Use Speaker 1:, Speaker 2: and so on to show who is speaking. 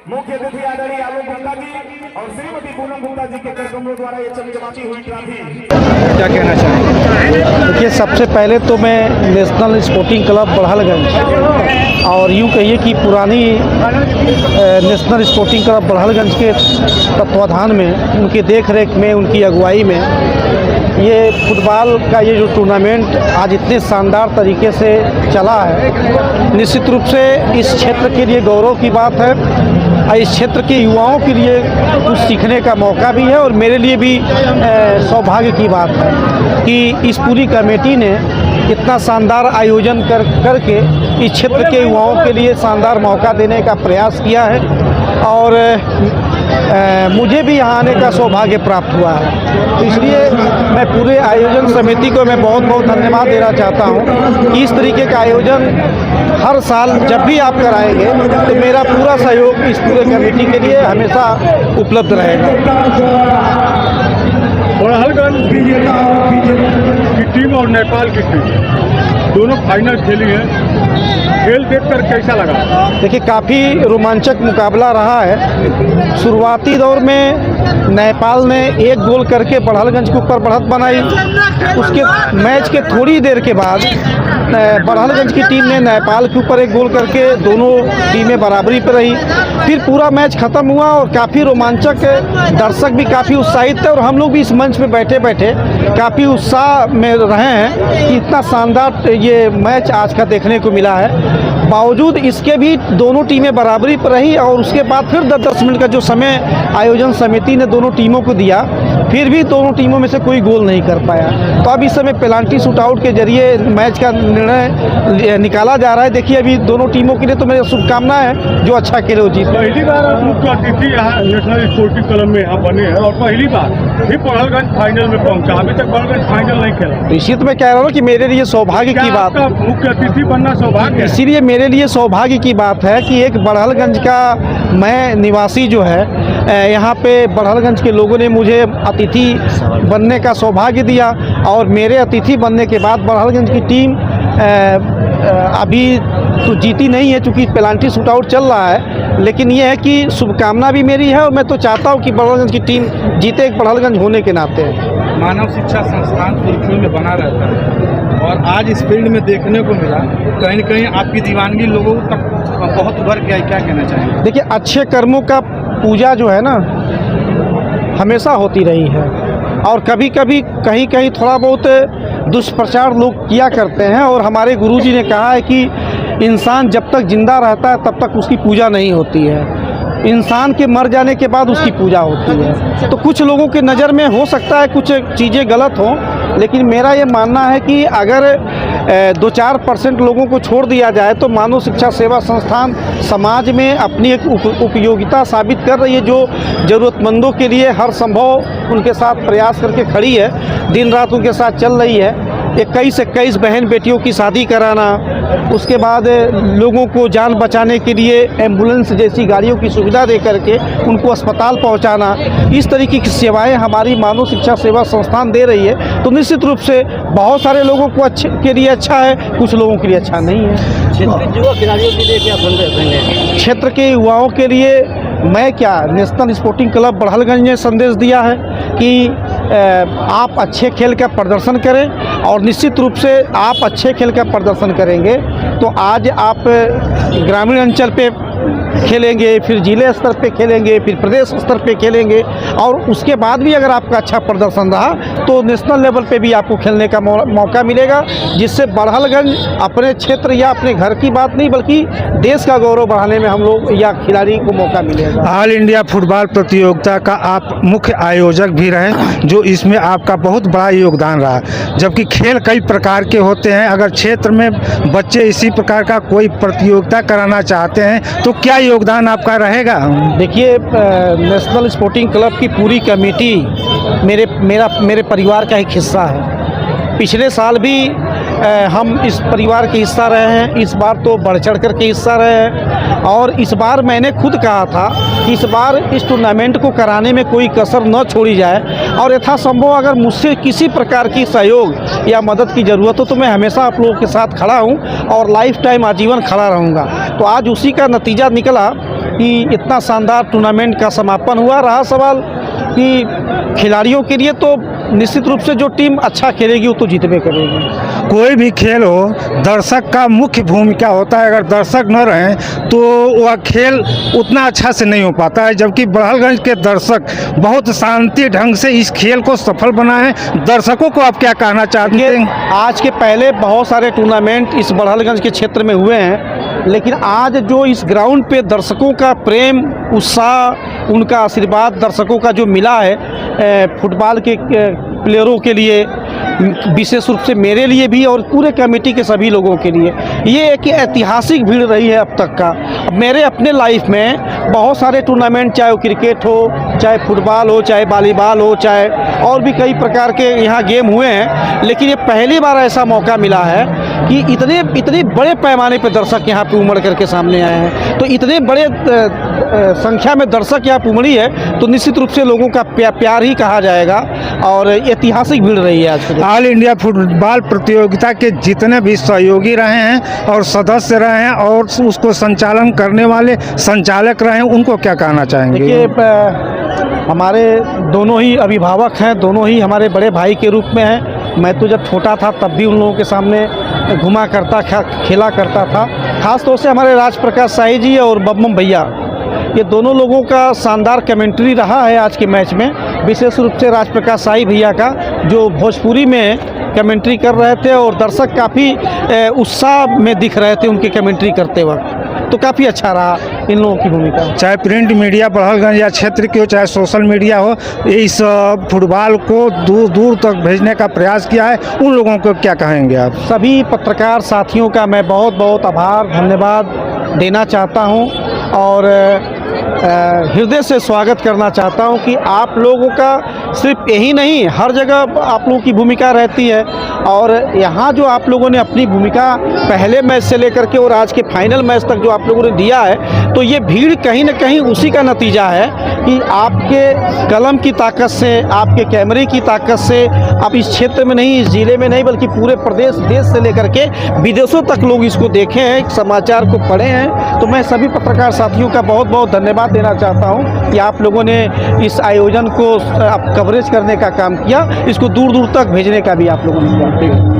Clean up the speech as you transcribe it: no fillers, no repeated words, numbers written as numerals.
Speaker 1: मुख्य अतिथि आदरणीय आलोक गुप्ता जी और श्रीमती पूनम गुप्ता जी के करकमलों द्वारा ये चमचमाती हुई ट्रॉफी।
Speaker 2: क्या कहना चाहेंगे? देखिए, सबसे पहले तो मैं नेशनल स्पोर्टिंग क्लब बड़हलगंज और यूँ कहिए कि पुरानी नेशनल स्पोर्टिंग क्लब बड़हलगंज के तत्वाधान में, उनके देख रेख में, उनकी अगुवाई में ये फुटबॉल का ये जो टूर्नामेंट आज इतने शानदार तरीके से चला है, निश्चित रूप से इस क्षेत्र के लिए गौरव की बात है और इस क्षेत्र के युवाओं के लिए कुछ सीखने का मौका भी है और मेरे लिए भी सौभाग्य की बात है कि इस पूरी कमेटी ने इतना शानदार आयोजन करके इस क्षेत्र के युवाओं के लिए शानदार मौका देने का प्रयास किया है और मुझे भी यहाँ आने का सौभाग्य प्राप्त हुआ है। तो इसलिए मैं पूरे आयोजन समिति को मैं बहुत बहुत धन्यवाद देना चाहता हूँ कि इस तरीके का आयोजन हर साल जब भी आप कराएंगे तो मेरा पूरा सहयोग इस पूरे कमेटी के लिए हमेशा उपलब्ध रहेगा।
Speaker 3: बड़हलगंज की टीम और नेपाल की टीम दोनों फाइनल खेली है। खेल देखकर कैसा लगा?
Speaker 2: देखिए, काफ़ी रोमांचक मुकाबला रहा है। शुरुआती दौर में नेपाल ने एक गोल करके बड़हलगंज के ऊपर बढ़त बनाई। उसके मैच के थोड़ी देर के बाद बड़हलगंज की टीम ने नेपाल के ऊपर एक गोल करके दोनों टीमें बराबरी पर रही। फिर पूरा मैच ख़त्म हुआ और काफ़ी रोमांचक, दर्शक भी काफ़ी उत्साहित थे और हम लोग भी इस मंच पे बैठे बैठे काफ़ी उत्साह में रहे हैं कि इतना शानदार ये मैच आज का देखने को मिला है। बावजूद इसके भी दोनों टीमें बराबरी पर रही और उसके बाद फिर 10 मिनट का जो समय आयोजन समिति ने दोनों टीमों को दिया, फिर भी दोनों टीमों में से कोई गोल नहीं कर पाया। तो अब इस समय पेनाल्टी शूटआउट के जरिए मैच का निर्णय निकाला जा रहा है। देखिए, अभी दोनों टीमों के लिए तो मेरी शुभकामनाएं हैं, जो अच्छा खेले वो जीते।
Speaker 3: पहली बार आप मुख्य अतिथि यहाँ नेशनल स्पोर्टिंग क्लब में यहाँ बने हैं और पहली बार फिर बड़हलगंज फाइनल में पहुँचा। अभी तक बड़हलगंज फाइनल नहीं खेला।
Speaker 2: इसी तो मैं कह रहा हूँ कि मेरे लिए सौभाग्य की बात,
Speaker 3: मुख्य अतिथि बनना सौभाग्य है।
Speaker 2: इसीलिए मेरे लिए सौभाग्य की बात है कि एक बड़हलगंज का मैं निवासी जो है, यहाँ पे बड़हलगंज के लोगों ने मुझे अतिथि बनने का सौभाग्य दिया और मेरे अतिथि बनने के बाद बड़हलगंज की टीम अभी तो जीती नहीं है चूँकि पेनाल्टी शूटआउट चल रहा है, लेकिन ये है कि शुभकामना भी मेरी है और मैं तो चाहता हूँ कि बड़हलगंज की टीम जीते, एक बड़हलगंज होने के नाते।
Speaker 4: मानव शिक्षा संस्थान सुर्खियों में बना रहता है और आज इस फील्ड में देखने को मिला, कहीं न कहीं आपकी दीवानगी लोगों तक बहुत उभर के आई। क्या कहना चाहेंगे?
Speaker 2: देखिए, अच्छे कर्मों का पूजा जो है ना हमेशा होती रही है और कभी कभी कहीं कहीं थोड़ा बहुत दुष्प्रचार लोग किया करते हैं और हमारे गुरुजी ने कहा है कि इंसान जब तक जिंदा रहता है तब तक उसकी पूजा नहीं होती है, इंसान के मर जाने के बाद उसकी पूजा होती है। तो कुछ लोगों के नज़र में हो सकता है कुछ चीज़ें गलत हों, लेकिन मेरा ये मानना है कि अगर 2-4% लोगों को छोड़ दिया जाए तो मानव शिक्षा सेवा संस्थान समाज में अपनी एक उपयोगिता साबित कर रही है, जो ज़रूरतमंदों के लिए हर संभव उनके साथ प्रयास करके खड़ी है, दिन रात उनके साथ चल रही है। 21 बहन बेटियों की शादी कराना, उसके बाद लोगों को जान बचाने के लिए एम्बुलेंस जैसी गाड़ियों की सुविधा दे करके उनको अस्पताल पहुंचाना, इस तरीके की सेवाएं हमारी मानव शिक्षा सेवा संस्थान दे रही है। तो निश्चित रूप से बहुत सारे लोगों को के लिए अच्छा है, कुछ लोगों के लिए अच्छा नहीं है।
Speaker 5: क्षेत्र के युवा खिलाड़ियों के लिए क्या संदेश देंगे?
Speaker 2: क्षेत्र के युवाओं के लिए मैं क्या, नेशनल स्पोर्टिंग क्लब बड़हलगंज ने संदेश दिया है कि आप अच्छे खेल का प्रदर्शन करें और निश्चित रूप से आप अच्छे खेल का प्रदर्शन करेंगे तो आज आप ग्रामीण अंचल पे खेलेंगे, फिर जिले स्तर पे खेलेंगे, फिर प्रदेश स्तर पे खेलेंगे, और उसके बाद भी अगर आपका अच्छा प्रदर्शन रहा तो नेशनल लेवल पे भी आपको खेलने का मौका मिलेगा, जिससे बड़हलगंज अपने क्षेत्र या अपने घर की बात नहीं बल्कि देश का गौरव बढ़ाने में हम लोग या खिलाड़ी को मौका मिलेगा।
Speaker 6: ऑल इंडिया फुटबॉल प्रतियोगिता का आप मुख्य आयोजक भी रहे, जो इसमें आपका बहुत बड़ा योगदान रहा। जबकि खेल कई प्रकार के होते हैं, अगर क्षेत्र में बच्चे इसी प्रकार का कोई प्रतियोगिता कराना चाहते हैं तो क्या योगदान आपका रहेगा?
Speaker 2: देखिए, नेशनल स्पोर्टिंग क्लब की पूरी कमेटी मेरे परिवार का एक हिस्सा है। पिछले साल भी हम इस परिवार के हिस्सा रहे हैं, इस बार तो बढ़ चढ़ कर के हिस्सा रहे हैं, और इस बार मैंने खुद कहा था कि इस बार इस टूर्नामेंट को कराने में कोई कसर न छोड़ी जाए, और यथासंभव अगर मुझसे किसी प्रकार की सहयोग या मदद की ज़रूरत हो तो मैं हमेशा आप लोगों के साथ खड़ा हूं और लाइफ टाइम आजीवन खड़ा रहूंगा। तो आज उसी का नतीजा निकला कि इतना शानदार टूर्नामेंट का समापन हुआ। रहा सवाल कि खिलाड़ियों के लिए तो निश्चित रूप से जो टीम अच्छा खेलेगी वो तो जीतबे करेगी।
Speaker 6: कोई भी खेल हो, दर्शक का मुख्य भूमिका होता है। अगर दर्शक न रहें तो वह खेल उतना अच्छा से नहीं हो पाता है, जबकि बड़हलगंज के दर्शक बहुत शांति ढंग से इस खेल को सफल बनाए। दर्शकों को आप क्या कहना चाहते हैं?
Speaker 2: आज के पहले बहुत सारे टूर्नामेंट इस बड़हलगंज के क्षेत्र में हुए हैं, लेकिन आज जो इस ग्राउंड पे दर्शकों का प्रेम, उत्साह, उनका आशीर्वाद दर्शकों का जो मिला है फुटबॉल के प्लेयरों के लिए, विशेष रूप से मेरे लिए भी और पूरे कमेटी के सभी लोगों के लिए, ये एक ऐतिहासिक भीड़ रही है अब तक का। मेरे अपने लाइफ में बहुत सारे टूर्नामेंट, चाहे वो क्रिकेट हो, चाहे फुटबॉल हो, चाहे वॉलीबॉल हो, चाहे और भी कई प्रकार के यहाँ गेम हुए हैं, लेकिन ये पहली बार ऐसा मौका मिला है कि इतने बड़े पैमाने पर दर्शक यहाँ पे उमड़ करके सामने आए हैं। तो इतने बड़े संख्या में दर्शक यहाँ उमड़ी है तो निश्चित रूप से लोगों का प्यार ही कहा जाएगा, और ऐतिहासिक भीड़ रही है आज के दिन।
Speaker 6: ऑल इंडिया फुटबॉल प्रतियोगिता के जितने भी सहयोगी रहे हैं और सदस्य रहे हैं और उसको संचालन करने वाले संचालक रहे हैं, उनको क्या कहना चाहेंगे?
Speaker 2: देखिए, हमारे दोनों ही अभिभावक हैं, दोनों ही हमारे बड़े भाई के रूप में हैं। मैं तो जब छोटा था तब भी उन लोगों के सामने घुमा करता, खेला करता था। ख़ास तौर से हमारे राज प्रकाश शाही जी और बब्बम भैया, ये दोनों लोगों का शानदार कमेंट्री रहा है आज के मैच में। विशेष रूप से राज प्रकाश शाही भैया का, जो भोजपुरी में कमेंट्री कर रहे थे और दर्शक काफ़ी उत्साह में दिख रहे थे उनकी कमेंट्री करते वक्त, तो काफ़ी अच्छा रहा इन लोगों की भूमिका।
Speaker 6: चाहे प्रिंट मीडिया बड़हलगंज या क्षेत्र की हो, चाहे सोशल मीडिया हो, इस फुटबॉल को दूर दूर तक भेजने का प्रयास किया है, उन लोगों को क्या कहेंगे आप?
Speaker 2: सभी पत्रकार साथियों का मैं बहुत बहुत आभार, धन्यवाद देना चाहता हूं, और हृदय से स्वागत करना चाहता हूं कि आप लोगों का सिर्फ यही नहीं, हर जगह आप लोगों की भूमिका रहती है, और यहाँ जो आप लोगों ने अपनी भूमिका पहले मैच से लेकर के और आज के फाइनल मैच तक जो आप लोगों ने दिया है, तो ये भीड़ कहीं ना कहीं उसी का नतीजा है कि आपके कलम की ताकत से, आपके कैमरे की ताकत से, आप इस क्षेत्र में नहीं, इस ज़िले में नहीं, बल्कि पूरे प्रदेश, देश से लेकर के विदेशों तक लोग इसको देखे हैं, समाचार को पढ़े हैं। तो मैं सभी पत्रकार साथियों का बहुत बहुत धन्यवाद देना चाहता हूं कि आप लोगों ने इस आयोजन को कवरेज करने का काम किया, इसको दूर दूर तक भेजने का भी आप लोगों ने किया।